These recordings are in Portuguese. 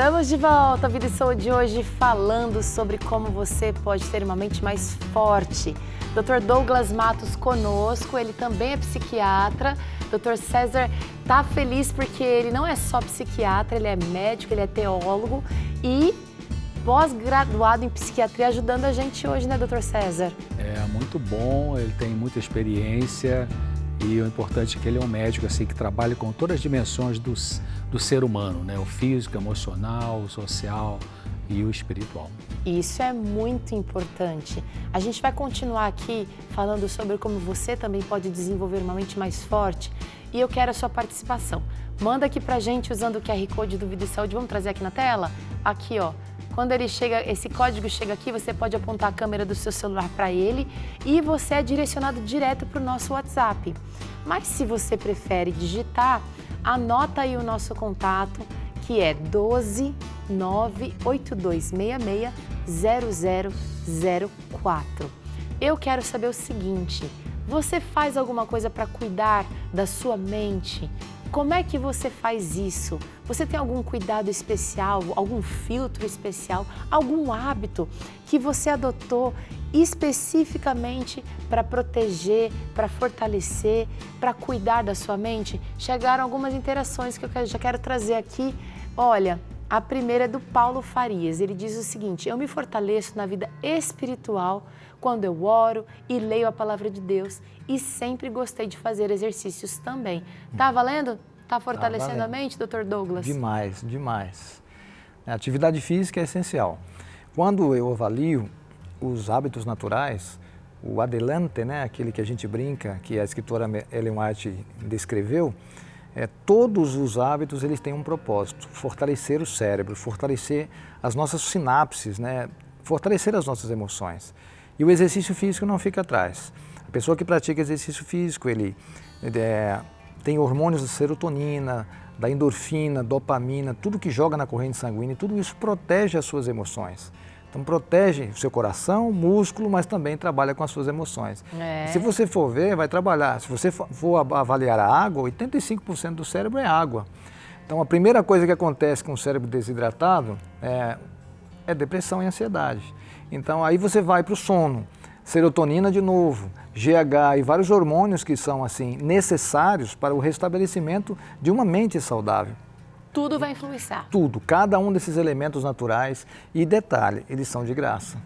Estamos de volta, Vida e Saúde, hoje falando sobre como você pode ter uma mente mais forte. Dr. Douglas Matos conosco, ele também é psiquiatra. Dr. César tá feliz porque ele não é só psiquiatra, ele é médico, ele é teólogo e pós-graduado em psiquiatria, ajudando a gente hoje, né, Dr. César? É muito bom, ele tem muita experiência e o importante é que ele é um médico assim, que trabalha com todas as dimensões do ser humano, né? O físico, emocional, o social e o espiritual. Isso é muito importante. A gente vai continuar aqui falando sobre como você também pode desenvolver uma mente mais forte e eu quero a sua participação. Manda aqui pra gente usando o QR Code do Vida e Saúde, vamos trazer aqui na tela? Aqui, ó. Quando ele chega, esse código chega aqui, você pode apontar a câmera do seu celular para ele e você é direcionado direto para o nosso WhatsApp. Mas se você prefere digitar, anota aí o nosso contato, que é 12 98266 0004. Eu quero saber o seguinte, você faz alguma coisa para cuidar da sua mente? Como é que você faz isso? Você tem algum cuidado especial, algum filtro especial, algum hábito que você adotou especificamente para proteger, para fortalecer, para cuidar da sua mente? Chegaram algumas interações que eu já quero trazer aqui. Olha, a primeira é do Paulo Farias. Ele diz o seguinte: eu me fortaleço na vida espiritual quando eu oro e leio a palavra de Deus e sempre gostei de fazer exercícios também. Tá valendo? Tá fortalecendo a mente, Dr. Douglas? Demais, demais. A atividade física é essencial. Quando eu avalio os hábitos naturais, o adelante, né, aquele que a gente brinca, que a escritora Ellen White descreveu, todos os hábitos eles têm um propósito: fortalecer o cérebro, fortalecer as nossas sinapses, né, fortalecer as nossas emoções. E o exercício físico não fica atrás. A pessoa que pratica exercício físico, ele tem hormônios da serotonina, da endorfina, dopamina, tudo que joga na corrente sanguínea, e tudo isso protege as suas emoções. Então protege o seu coração, músculo, mas também trabalha com as suas emoções. Se você for ver, vai trabalhar. Se você for avaliar a água, 85% do cérebro é água. Então a primeira coisa que acontece com o cérebro desidratado é depressão e ansiedade. Então aí você vai para o sono, serotonina de novo, GH e vários hormônios que são assim necessários para o restabelecimento de uma mente saudável. Tudo vai influenciar. Tudo, cada um desses elementos naturais e detalhe, eles são de graça.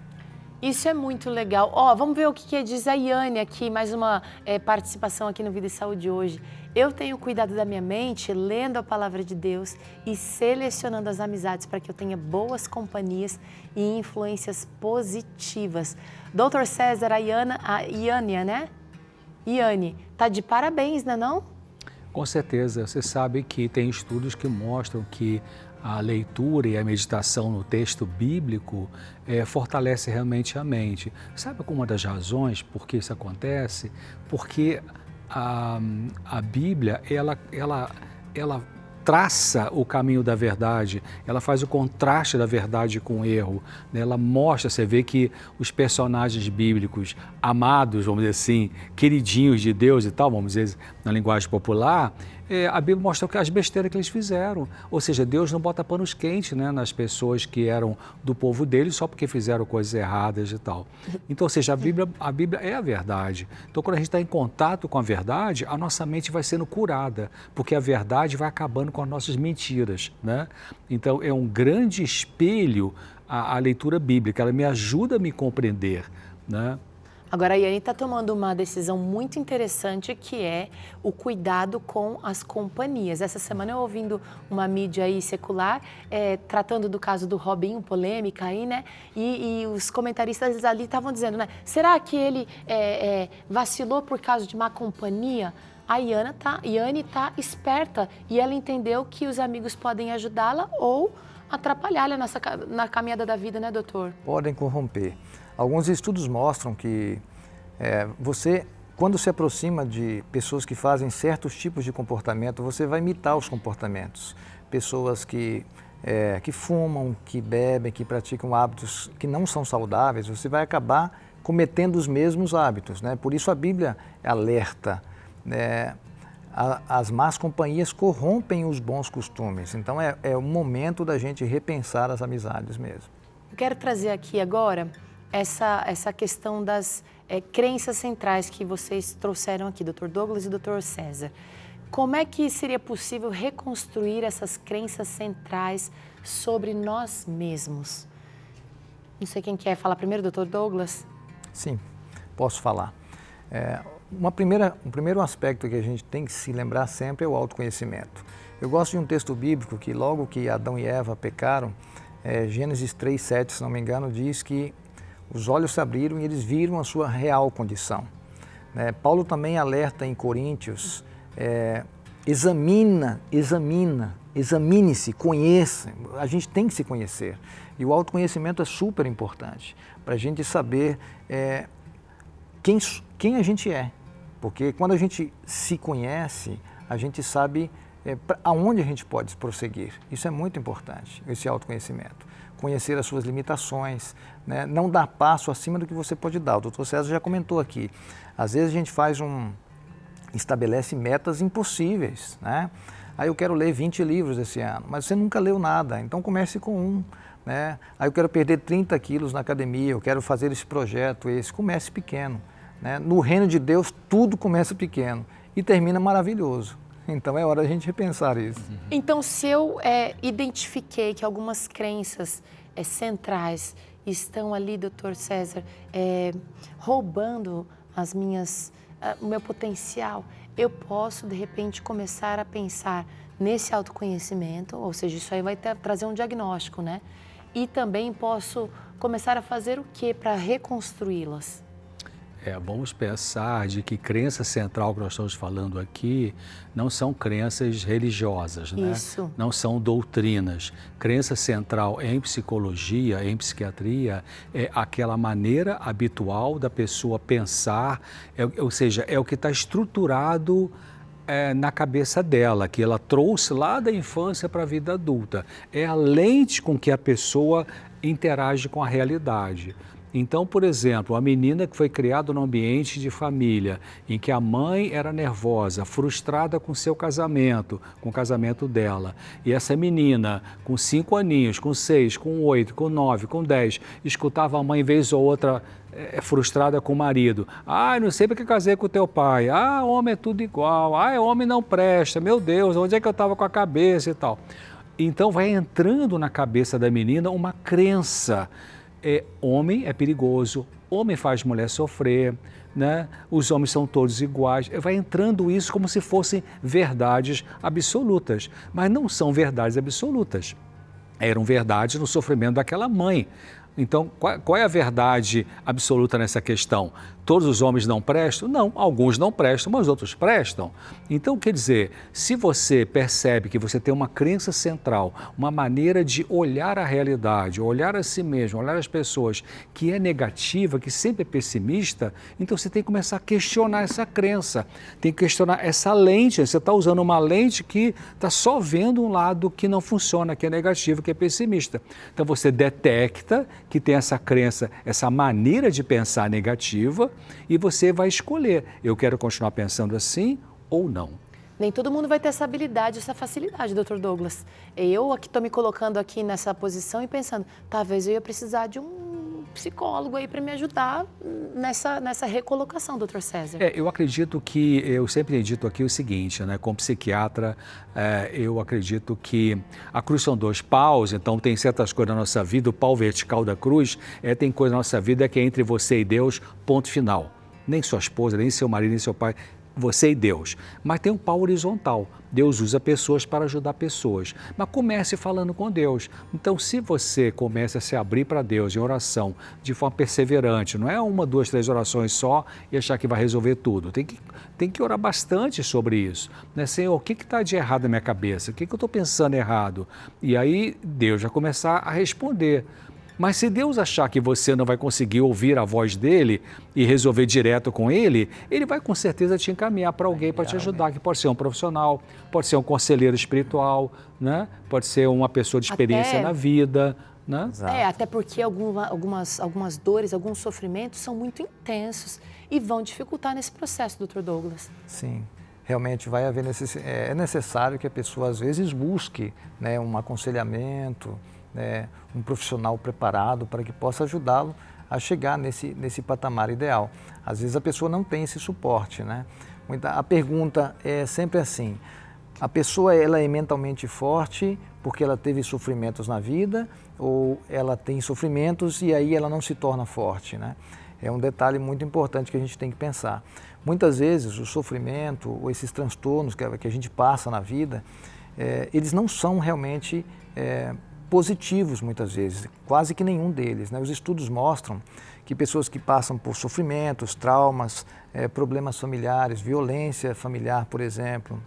Isso é muito legal. Ó, vamos ver o que diz a Iane aqui, mais uma participação aqui no Vida e Saúde hoje. Eu tenho cuidado da minha mente lendo a palavra de Deus e selecionando as amizades para que eu tenha boas companhias e influências positivas. Dr. César, a Iane, né? Iane, tá de parabéns, né não? Com certeza, você sabe que tem estudos que mostram que a leitura e a meditação no texto bíblico fortalece realmente a mente. Sabe uma das razões por que isso acontece? Porque a Bíblia, ela traça o caminho da verdade, ela faz o contraste da verdade com o erro, né? Ela mostra, você vê que os personagens bíblicos amados, vamos dizer assim, queridinhos de Deus e tal, vamos dizer na linguagem popular, a Bíblia mostra as besteiras que eles fizeram. Ou seja, Deus não bota panos quentes, né, nas pessoas que eram do povo dele só porque fizeram coisas erradas e tal. Então, ou seja, a Bíblia é a verdade. Então, quando a gente está em contato com a verdade, a nossa mente vai sendo curada, porque a verdade vai acabando com as nossas mentiras, né? Então, é um grande espelho a leitura bíblica, ela me ajuda a me compreender, né? Agora, a Iane está tomando uma decisão muito interessante, que é o cuidado com as companhias. Essa semana eu ouvindo uma mídia aí secular, tratando do caso do Robinho, polêmica aí, né? E os comentaristas ali estavam dizendo, né? Será que ele vacilou por causa de má companhia? A Iane tá esperta e ela entendeu que os amigos podem ajudá-la ou atrapalhá-la na caminhada da vida, né, doutor? Podem corromper. Alguns estudos mostram que você, quando se aproxima de pessoas que fazem certos tipos de comportamento, você vai imitar os comportamentos. Pessoas que fumam, que bebem, que praticam hábitos que não são saudáveis, você vai acabar cometendo os mesmos hábitos, né? Por isso a Bíblia alerta, as más companhias corrompem os bons costumes. Então é o momento da gente repensar as amizades mesmo. Eu quero trazer aqui agora essa questão das crenças centrais que vocês trouxeram aqui, Dr. Douglas e Dr. César. Como é que seria possível reconstruir essas crenças centrais sobre nós mesmos? Não sei quem quer falar primeiro, Dr. Douglas? Sim, posso falar. Um primeiro aspecto que a gente tem que se lembrar sempre é o autoconhecimento. Eu gosto de um texto bíblico que logo que Adão e Eva pecaram, Gênesis 3:7, se não me engano, diz que os olhos se abriram e eles viram a sua real condição. Paulo também alerta em Coríntios, examine-se, conheça. A gente tem que se conhecer. E o autoconhecimento é super importante para a gente saber quem a gente é. Porque quando a gente se conhece, a gente sabe aonde a gente pode prosseguir. Isso é muito importante, esse autoconhecimento. Conhecer as suas limitações, né? Não dar passo acima do que você pode dar. O Dr. César já comentou aqui. Às vezes a gente estabelece metas impossíveis, né? Aí eu quero ler 20 livros esse ano, mas você nunca leu nada, então comece com um. Né? Aí eu quero perder 30 quilos na academia, eu quero fazer esse projeto, comece pequeno. Né? No reino de Deus, tudo começa pequeno e termina maravilhoso. Então é hora da gente repensar isso. Então, se eu identifiquei que algumas crenças centrais estão ali, Dr. César, roubando o meu potencial, eu posso, de repente, começar a pensar nesse autoconhecimento, ou seja, isso aí vai trazer um diagnóstico, né? E também posso começar a fazer o quê para reconstruí-las? Vamos pensar de que crença central que nós estamos falando aqui não são crenças religiosas, né? Isso. Não são doutrinas. Crença central em psicologia, em psiquiatria, é aquela maneira habitual da pessoa pensar, ou seja, é o que está estruturado na cabeça dela, que ela trouxe lá da infância para a vida adulta. É a lente com que a pessoa interage com a realidade. Então, por exemplo, a menina que foi criada num ambiente de família, em que a mãe era nervosa, frustrada com seu casamento, com o casamento dela, e essa menina, com 5 aninhos, com 6, com 8, com 9, com 10, escutava a mãe vez ou outra frustrada com o marido. Não sei porque casei com o teu pai. Homem é tudo igual. Homem não presta. Meu Deus, onde é que eu estava com a cabeça e tal? Então, vai entrando na cabeça da menina uma crença. Homem é perigoso, homem faz mulher sofrer, né? Os homens são todos iguais. Vai entrando isso como se fossem verdades absolutas, mas não são verdades absolutas. Eram verdades no sofrimento daquela mãe. Então, qual é a verdade absoluta nessa questão? Todos os homens não prestam? Não, alguns não prestam, mas outros prestam. Então, quer dizer, se você percebe que você tem uma crença central, uma maneira de olhar a realidade, olhar a si mesmo, olhar as pessoas, que é negativa, que sempre é pessimista, então você tem que começar a questionar essa crença, tem que questionar essa lente. Você está usando uma lente que está só vendo um lado que não funciona, que é negativo, que é pessimista. Então, você detecta que tem essa crença, essa maneira de pensar negativa, e você vai escolher, eu quero continuar pensando assim ou não. Nem todo mundo vai ter essa habilidade, essa facilidade, Dr. Douglas. Eu aqui estou me colocando aqui nessa posição e pensando, talvez eu ia precisar de um psicólogo aí para me ajudar nessa recolocação, Dr. César. Eu acredito que, eu sempre tenho dito aqui o seguinte, né, como psiquiatra, eu acredito que a cruz são 2 paus, então tem certas coisas na nossa vida, o pau vertical da cruz, tem coisa na nossa vida que é entre você e Deus, ponto final. Nem sua esposa, nem seu marido, nem seu pai, você e Deus. Mas tem um pau horizontal. Deus usa pessoas para ajudar pessoas. Mas comece falando com Deus. Então, se você começa a se abrir para Deus em oração de forma perseverante, não é 1, 2, 3 orações só e achar que vai resolver tudo. Tem que orar bastante sobre isso. Né? Senhor, o que está de errado na minha cabeça? O que eu estou pensando errado? E aí Deus vai começar a responder. Mas se Deus achar que você não vai conseguir ouvir a voz dele e resolver direto com ele, ele vai com certeza te encaminhar para alguém para te ajudar, que pode ser um profissional, pode ser um conselheiro espiritual, né? Pode ser uma pessoa de experiência na vida. Né? Até porque algumas dores, alguns sofrimentos são muito intensos e vão dificultar nesse processo, Dr. Douglas. Sim. realmente vai haver é necessário que a pessoa às vezes busque, né, um aconselhamento, né, um profissional preparado para que possa ajudá-lo a chegar nesse patamar ideal. Às vezes a pessoa não tem esse suporte, né? A pergunta é sempre assim: a pessoa ela é mentalmente forte porque ela teve sofrimentos na vida, ou ela tem sofrimentos e aí ela não se torna forte, né? É um detalhe muito importante que a gente tem que pensar. Muitas vezes o sofrimento ou esses transtornos que a gente passa na vida, eles não são realmente positivos muitas vezes, quase que nenhum deles, né? Os estudos mostram que pessoas que passam por sofrimentos, traumas, problemas familiares, violência familiar, por exemplo,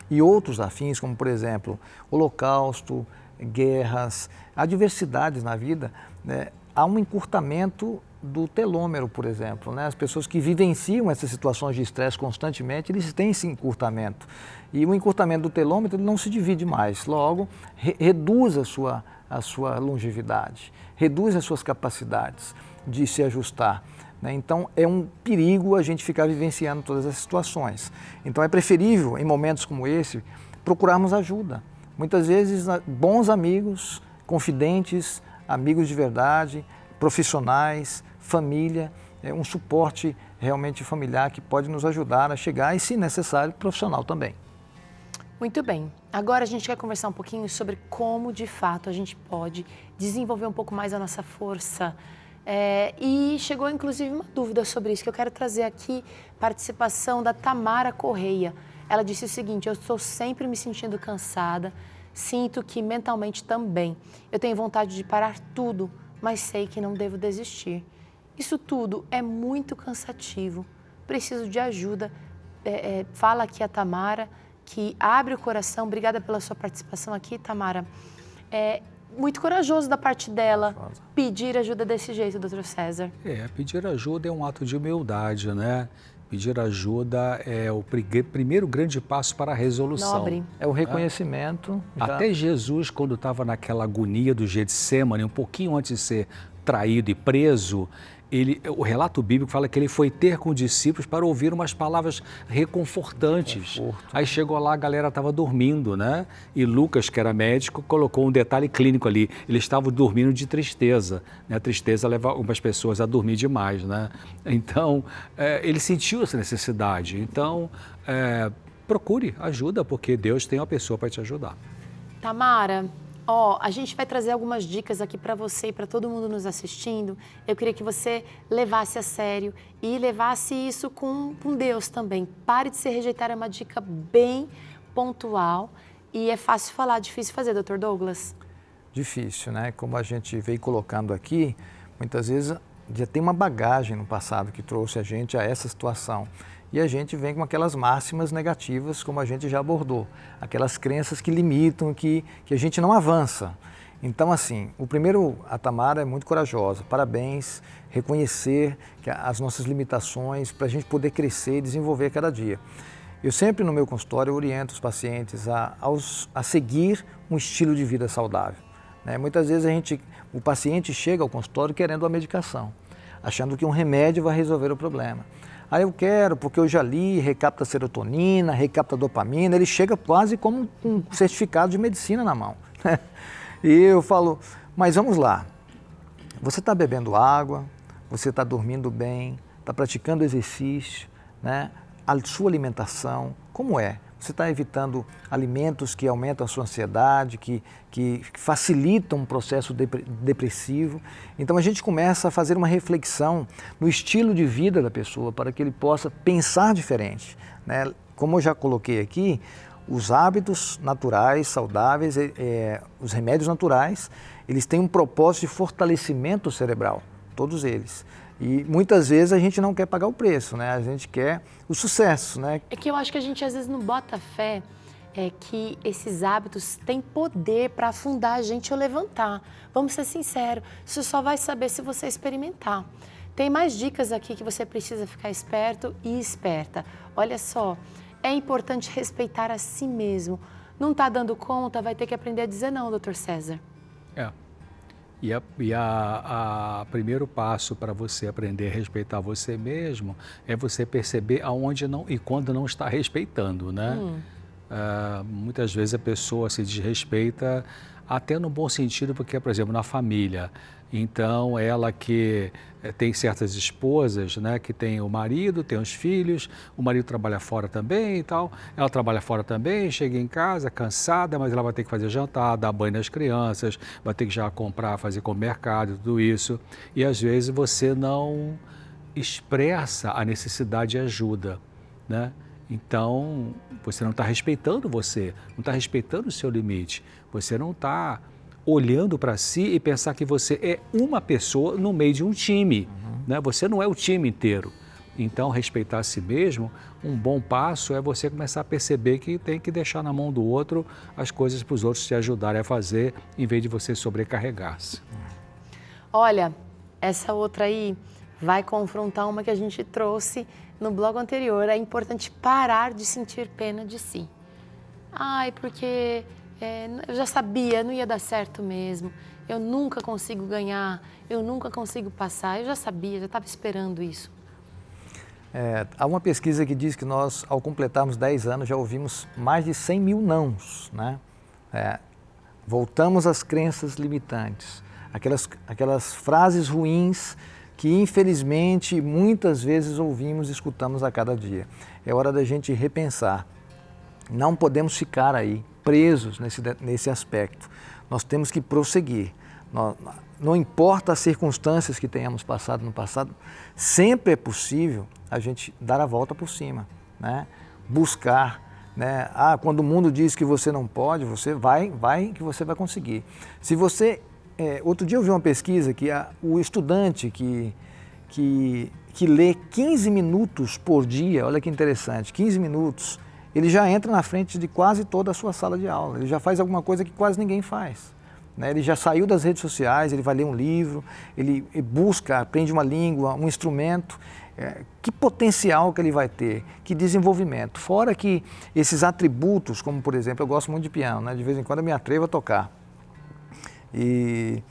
e outros afins, como por exemplo, holocausto, guerras, adversidades na vida, né? Há um encurtamento do telômero, por exemplo, né? As pessoas que vivenciam essas situações de estresse constantemente, eles têm esse encurtamento. E o encurtamento do telômetro ele não se divide mais, logo reduz a sua longevidade, reduz as suas capacidades de se ajustar, né? Então é um perigo a gente ficar vivenciando todas essas situações. Então é preferível, em momentos como esse, procurarmos ajuda. Muitas vezes bons amigos, confidentes, amigos de verdade, profissionais, família, um suporte realmente familiar que pode nos ajudar a chegar e, se necessário, profissional também. Muito bem. Agora a gente quer conversar um pouquinho sobre como, de fato, a gente pode desenvolver um pouco mais a nossa força. E chegou, inclusive, uma dúvida sobre isso, que eu quero trazer aqui, participação da Tamara Correia. Ela disse o seguinte: eu estou sempre me sentindo cansada, sinto que mentalmente também. Eu tenho vontade de parar tudo, mas sei que não devo desistir. Isso tudo é muito cansativo, preciso de ajuda. Fala aqui a Tamara, que abre o coração. Obrigada pela sua participação aqui, Tamara. É muito corajoso da parte dela pedir ajuda desse jeito, doutor César. Pedir ajuda é um ato de humildade, né? Pedir ajuda é o primeiro grande passo para a resolução. Nobre. É o reconhecimento. Até Jesus, quando estava naquela agonia do Getsêmani, um pouquinho antes de ser traído e preso, o relato bíblico fala que ele foi ter com os discípulos para ouvir umas palavras reconfortantes. Aí chegou lá, a galera estava dormindo, né? E Lucas, que era médico, colocou um detalhe clínico ali. Eles estavam dormindo de tristeza, né? A tristeza leva algumas pessoas a dormir demais, né? Então, ele sentiu essa necessidade. Então, procure ajuda, porque Deus tem uma pessoa para te ajudar. Tamara, a gente vai trazer algumas dicas aqui para você e para todo mundo nos assistindo. Eu queria que você levasse a sério e levasse isso com Deus também. Pare de se rejeitar, é uma dica bem pontual e é fácil falar, difícil fazer, doutor Douglas. Difícil, né? Como a gente veio colocando aqui, muitas vezes já tem uma bagagem no passado que trouxe a gente a essa situação. E a gente vem com aquelas máximas negativas, como a gente já abordou, aquelas crenças que limitam, que a gente não avança. Então, assim, a Tamara é muito corajosa, parabéns, reconhecer as nossas limitações para a gente poder crescer e desenvolver cada dia. Eu sempre no meu consultório oriento os pacientes a seguir um estilo de vida saudável, né? Muitas vezes o paciente chega ao consultório querendo a medicação, achando que um remédio vai resolver o problema. Eu quero, porque eu já li, recapta serotonina, recapta dopamina, ele chega quase como um certificado de medicina na mão. E eu falo, mas vamos lá, você está bebendo água, você está dormindo bem, está praticando exercício, né? A sua alimentação, como é? Você está evitando alimentos que aumentam a sua ansiedade, que facilitam um processo depressivo. Então a gente começa a fazer uma reflexão no estilo de vida da pessoa para que ele possa pensar diferente, né? Como eu já coloquei aqui, os hábitos naturais, saudáveis, os remédios naturais, eles têm um propósito de fortalecimento cerebral, todos eles. E muitas vezes a gente não quer pagar o preço, né? A gente quer o sucesso, né? É que eu acho que a gente às vezes não bota fé que esses hábitos têm poder para afundar a gente ou levantar. Vamos ser sinceros, você só vai saber se você experimentar. Tem mais dicas aqui que você precisa ficar esperto e esperta. Olha só, é importante respeitar a si mesmo. Não está dando conta, vai ter que aprender a dizer não, doutor César. E primeiro passo para você aprender a respeitar você mesmo é você perceber aonde não e quando não está respeitando, né? Muitas vezes a pessoa se desrespeita até no bom sentido, porque, por exemplo, na família. Então, ela que tem certas esposas, né, que tem o marido, tem os filhos, o marido trabalha fora também e tal, ela trabalha fora também, chega em casa cansada, mas ela vai ter que fazer jantar, dar banho nas crianças, vai ter que já comprar, fazer com o mercado, tudo isso. E às vezes você não expressa a necessidade de ajuda, né? Então, você não está respeitando você, não está respeitando o seu limite, você não está olhando para si e pensar que você é uma pessoa no meio de um time, né? Você não é o time inteiro. Então, respeitar a si mesmo, um bom passo é você começar a perceber que tem que deixar na mão do outro as coisas para os outros te ajudarem a fazer, em vez de você sobrecarregar-se. Olha, essa outra aí vai confrontar uma que a gente trouxe no blog anterior. É importante parar de sentir pena de si. Ai, porque eu já sabia, não ia dar certo mesmo. Eu nunca consigo ganhar, eu nunca consigo passar. Eu já sabia, já estava esperando isso. Há uma pesquisa que diz que nós, ao completarmos 10 anos, já ouvimos mais de 100 mil nãos, né? Voltamos às crenças limitantes, aquelas frases ruins que, infelizmente, muitas vezes ouvimos e escutamos a cada dia. É hora da gente repensar. Não podemos ficar aí presos nesse aspecto. Nós temos que prosseguir. Não importa as circunstâncias que tenhamos passado no passado, sempre é possível a gente dar a volta por cima, né? Buscar, né? Quando o mundo diz que você não pode, você vai que você vai conseguir. Se você outro dia eu vi uma pesquisa que o estudante que lê 15 minutos por dia, olha que interessante, 15 minutos, ele já entra na frente de quase toda a sua sala de aula, ele já faz alguma coisa que quase ninguém faz, né? Ele já saiu das redes sociais, ele vai ler um livro, ele busca, aprende uma língua, um instrumento. Que potencial que ele vai ter, que desenvolvimento. Fora que esses atributos, como por exemplo, eu gosto muito de piano, né? De vez em quando eu me atrevo a tocar. E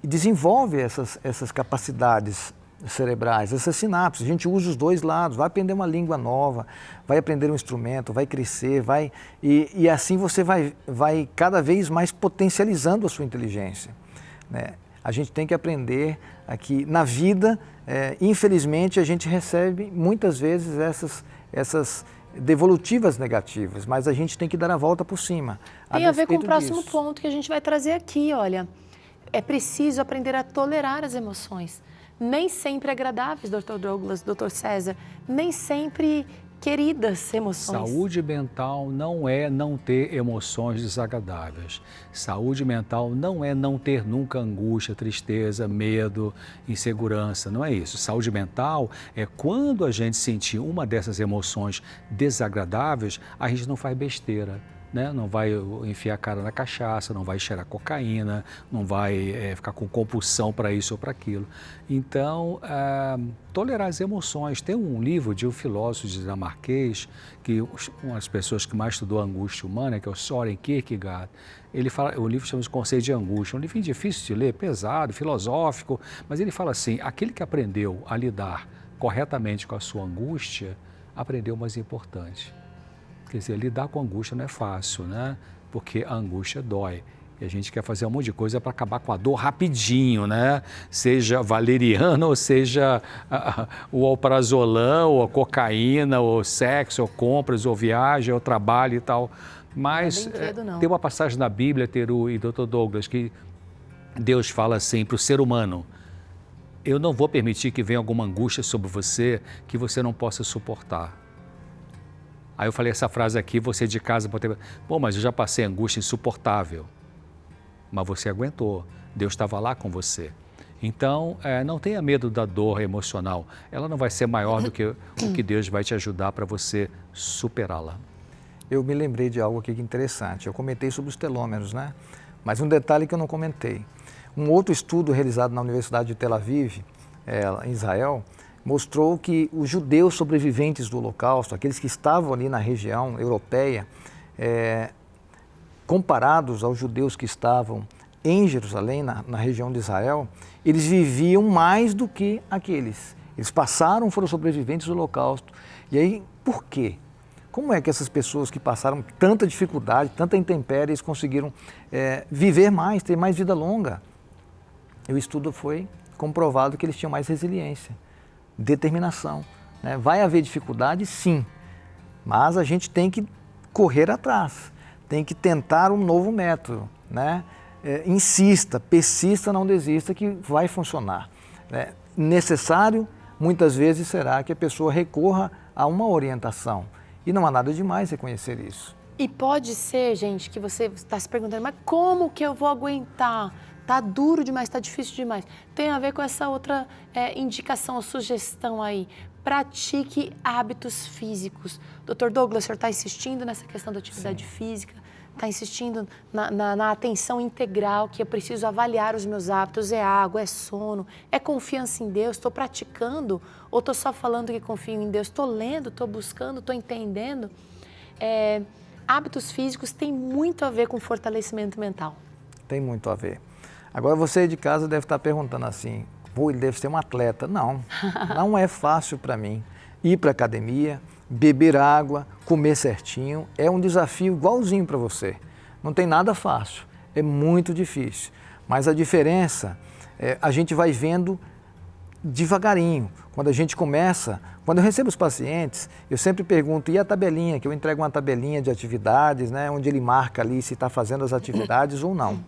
desenvolve essas capacidades cerebrais, essas sinapses. A gente usa os dois lados, vai aprender uma língua nova, vai aprender um instrumento, vai crescer, e assim você vai cada vez mais potencializando a sua inteligência, né? A gente tem que aprender aqui na vida, infelizmente a gente recebe muitas vezes essas devolutivas negativas, mas a gente tem que dar a volta por cima. Tem a ver com o próximo ponto que a gente vai trazer aqui, olha. É preciso aprender a tolerar as emoções. Nem sempre agradáveis, Dr. Douglas, Dr. César, nem sempre queridas emoções. Saúde mental não é não ter emoções desagradáveis. Saúde mental não é não ter nunca angústia, tristeza, medo, insegurança. Não é isso. Saúde mental é quando a gente sentir uma dessas emoções desagradáveis, a gente não faz besteira, né? Não vai enfiar a cara na cachaça, não vai cheirar cocaína, não vai ficar com compulsão para isso ou para aquilo. Então, tolerar as emoções. Tem um livro de um filósofo dinamarquês, que uma das pessoas que mais estudou a angústia humana, que é o Søren Kierkegaard, ele fala, o livro chama-se Conceito de Angústia, um livro difícil de ler, pesado, filosófico, mas ele fala assim, aquele que aprendeu a lidar corretamente com a sua angústia, aprendeu o mais importante. Quer dizer, lidar com a angústia não é fácil, né? Porque a angústia dói. E a gente quer fazer um monte de coisa para acabar com a dor rapidinho, né? Seja valeriana, ou seja o alprazolam, ou a cocaína, ou sexo, ou compras, ou viagem, ou trabalho e tal. Mas tem uma passagem na Bíblia, Teru e Dr. Douglas, que Deus fala assim para o ser humano: eu não vou permitir que venha alguma angústia sobre você que você não possa suportar. Aí eu falei essa frase aqui, você de casa pode ter... Bom, mas eu já passei angústia insuportável. Mas você aguentou, Deus estava lá com você. Então, não tenha medo da dor emocional. Ela não vai ser maior do que o que Deus vai te ajudar para você superá-la. Eu me lembrei de algo aqui que é interessante. Eu comentei sobre os telômeros, né? Mas um detalhe que eu não comentei. Um outro estudo realizado na Universidade de Tel Aviv, em Israel, mostrou que os judeus sobreviventes do Holocausto, aqueles que estavam ali na região europeia, comparados aos judeus que estavam em Jerusalém, na região de Israel, eles viviam mais do que aqueles. Eles passaram, foram sobreviventes do Holocausto. E aí, por quê? Como é que essas pessoas que passaram tanta dificuldade, tanta intempérie, eles conseguiram viver mais, ter mais vida longa? E o estudo foi comprovado que eles tinham mais resiliência, determinação. Né? Vai haver dificuldade, sim, mas a gente tem que correr atrás, tem que tentar um novo método. Né? Insista, persista, não desista, que vai funcionar. Né? Necessário, muitas vezes, será que a pessoa recorra a uma orientação. E não há nada demais reconhecer isso. E pode ser, gente, que você está se perguntando, mas como que eu vou aguentar? Tá duro demais, tá difícil demais. Tem a ver com essa outra indicação ou sugestão aí. Pratique hábitos físicos. Dr. Douglas, o senhor está insistindo nessa questão da atividade física, está insistindo na atenção integral, que eu preciso avaliar os meus hábitos, é água, é sono, é confiança em Deus, estou praticando ou estou só falando que confio em Deus, estou lendo, estou buscando, estou entendendo. Hábitos físicos têm muito a ver com fortalecimento mental. Tem muito a ver. Agora você de casa deve estar perguntando assim, pô, ele deve ser um atleta. Não, não é fácil para mim ir para a academia, beber água, comer certinho, é um desafio igualzinho para você. Não tem nada fácil, é muito difícil. Mas a diferença, a gente vai vendo devagarinho. Quando a gente começa, quando eu recebo os pacientes, eu sempre pergunto, e a tabelinha? Que eu entrego uma tabelinha de atividades, né, onde ele marca ali se está fazendo as atividades ou não.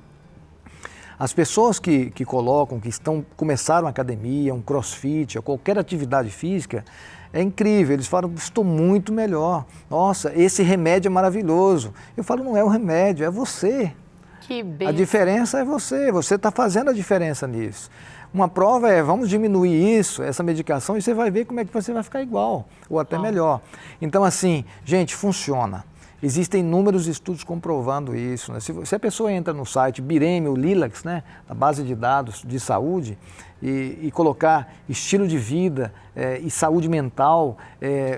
As pessoas que colocam, que começaram a academia, um crossfit, ou qualquer atividade física, é incrível, eles falam, estou muito melhor, nossa, esse remédio é maravilhoso. Eu falo, não é o remédio, é você. Que bem. A diferença é você está fazendo a diferença nisso. Uma prova é, vamos diminuir isso, essa medicação, e você vai ver como é que você vai ficar igual, ou até melhor. Então, assim, gente, funciona. Existem inúmeros estudos comprovando isso. Né? Se a pessoa entra no site Bireme ou Lilacs, né, a base de dados de saúde, e colocar estilo de vida e saúde mental,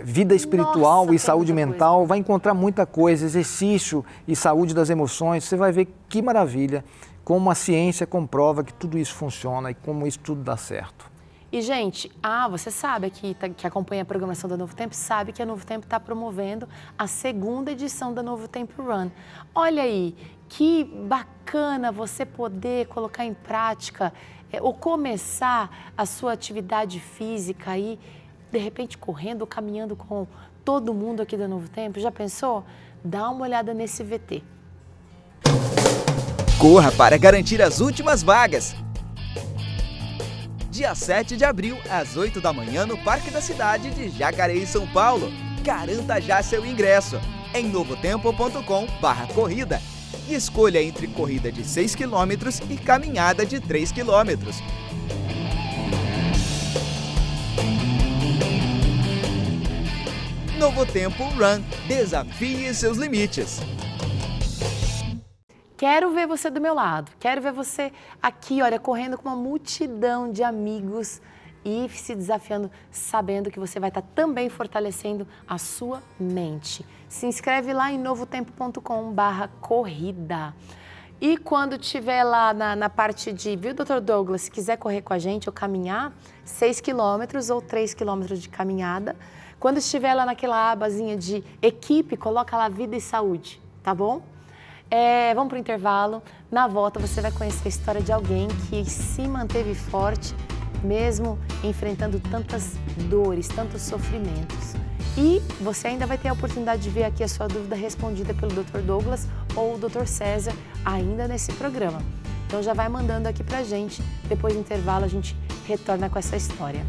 vida espiritual. Nossa, e saúde mental, coisa. Vai encontrar muita coisa, exercício e saúde das emoções, você vai ver que maravilha, como a ciência comprova que tudo isso funciona e como isso tudo dá certo. E, gente, você sabe que acompanha a programação da Novo Tempo, sabe que a Novo Tempo está promovendo a 2ª edição da Novo Tempo Run. Olha aí, que bacana você poder colocar em prática ou começar a sua atividade física aí, de repente correndo ou caminhando com todo mundo aqui da Novo Tempo. Já pensou? Dá uma olhada nesse VT. Corra para garantir as últimas vagas! Dia 7 de abril, às 8 da manhã, no Parque da Cidade de Jacareí, São Paulo. Garanta já seu ingresso em novotempo.com/corrida e escolha entre corrida de 6 km e caminhada de 3 km. Novo Tempo Run. Desafie seus limites. Quero ver você do meu lado, quero ver você aqui, olha, correndo com uma multidão de amigos e se desafiando, sabendo que você vai estar também fortalecendo a sua mente. Se inscreve lá em novotempo.com/corrida. E quando estiver lá na parte de, viu, Dr. Douglas, se quiser correr com a gente ou caminhar, 6 quilômetros ou 3 quilômetros de caminhada, quando estiver lá naquela abazinha de equipe, coloca lá vida e saúde, tá bom? Vamos para o intervalo. Na volta você vai conhecer a história de alguém que se manteve forte, mesmo enfrentando tantas dores, tantos sofrimentos. E você ainda vai ter a oportunidade de ver aqui a sua dúvida respondida pelo Dr. Douglas ou o Dr. César ainda nesse programa. Então já vai mandando aqui pra gente, depois do intervalo a gente retorna com essa história.